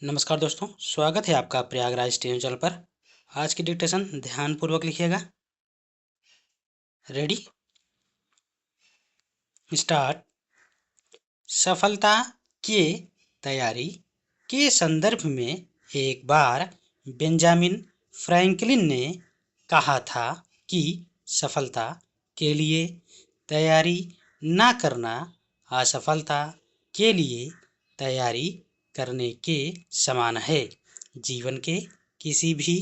नमस्कार दोस्तों, स्वागत है आपका प्रयागराज टी चैनल पर। आज की डिक्टेशन ध्यानपूर्वक लिखिएगा। Ready, start. सफलता के तैयारी के संदर्भ में एक बार बेंजामिन फ्रैंकलिन ने कहा था कि सफलता के लिए तैयारी ना करना असफलता के लिए तैयारी करने के समान है। जीवन के किसी भी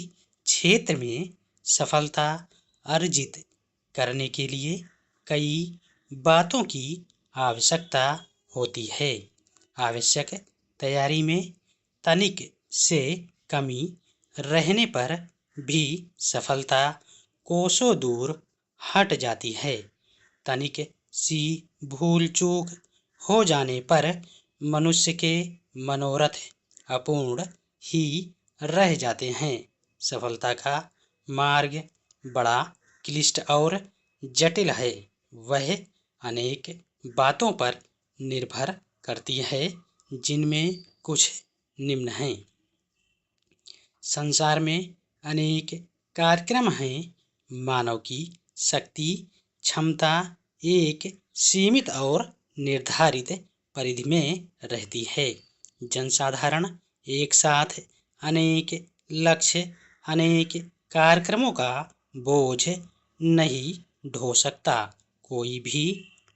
क्षेत्र में सफलता अर्जित करने के लिए कई बातों की आवश्यकता होती है। आवश्यक तैयारी में तनिक से कमी रहने पर भी सफलता कोसों दूर हट जाती है। तनिक सी भूल चूक हो जाने पर मनुष्य के मनोरथ अपूर्ण ही रह जाते हैं। सफलता का मार्ग बड़ा क्लिष्ट और जटिल है। वह अनेक बातों पर निर्भर करती है, जिनमें कुछ निम्न हैं। संसार में अनेक कार्यक्रम हैं। मानव की शक्ति क्षमता एक सीमित और निर्धारित परिधि में रहती है। जनसाधारण एक साथ अनेक लक्ष्य, अनेक कार्यक्रमों का बोझ नहीं ढो सकता। कोई भी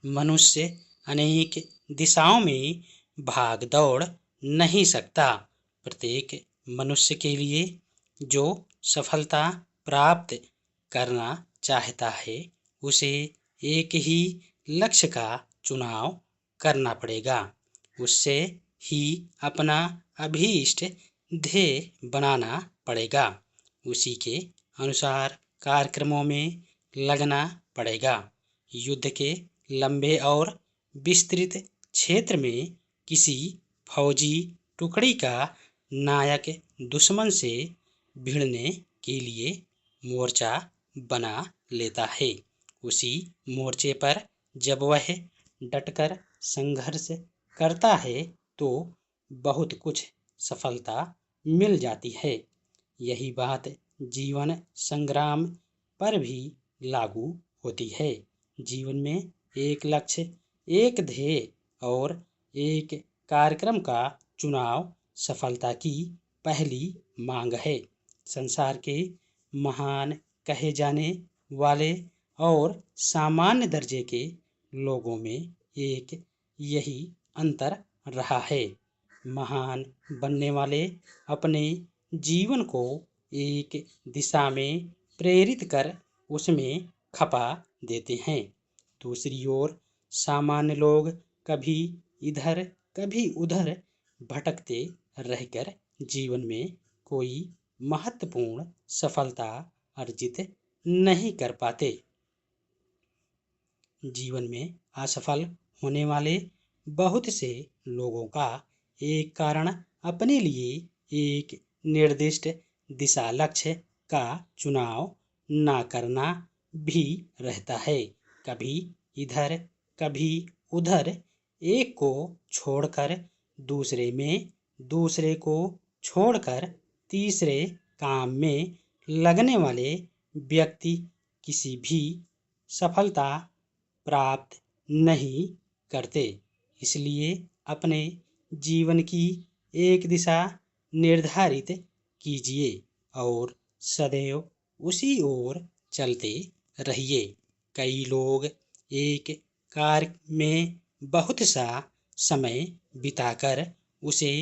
मनुष्य अनेक दिशाओं में भाग दौड़ नहीं सकता। प्रत्येक मनुष्य के लिए जो सफलता प्राप्त करना चाहता है, उसे एक ही लक्ष्य का चुनाव करना पड़ेगा। उससे ही अपना अभीष्ट ध्येय बनाना पड़ेगा। उसी के अनुसार कार्यक्रमों में लगना पड़ेगा। युद्ध के लंबे और विस्तृत क्षेत्र में किसी फौजी टुकड़ी का नायक दुश्मन से भिड़ने के लिए मोर्चा बना लेता है। उसी मोर्चे पर जब वह डटकर संघर्ष करता है तो बहुत कुछ सफलता मिल जाती है। यही बात जीवन संग्राम पर भी लागू होती है। जीवन में एक लक्ष्य, एक ध्येय और एक कार्यक्रम का चुनाव सफलता की पहली मांग है। संसार के महान कहे जाने वाले और सामान्य दर्जे के लोगों में एक यही अंतर रहा है। महान बनने वाले अपने जीवन को एक दिशा में प्रेरित कर उसमें खपा देते हैं। दूसरी ओर सामान्य लोग कभी इधर कभी उधर भटकते रहकर जीवन में कोई महत्वपूर्ण सफलता अर्जित नहीं कर पाते। जीवन में असफल होने वाले बहुत से लोगों का एक कारण अपने लिए एक निर्दिष्ट दिशा लक्ष्य का चुनाव ना करना भी रहता है। कभी इधर कभी उधर, एक को छोड़कर दूसरे में, दूसरे को छोड़कर तीसरे काम में लगने वाले व्यक्ति किसी भी सफलता प्राप्त नहीं करते। इसलिए अपने जीवन की एक दिशा निर्धारित कीजिए और सदैव उसी ओर चलते रहिए। कई लोग एक कार्य में बहुत सा समय बिताकर उसे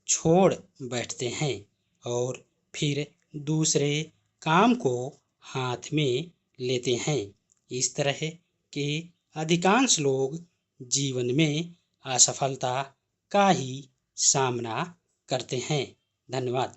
छोड़ बैठते हैं और फिर दूसरे काम को हाथ में लेते हैं। इस तरह के अधिकांश लोग जीवन में असफलता का ही सामना करते हैं। धन्यवाद।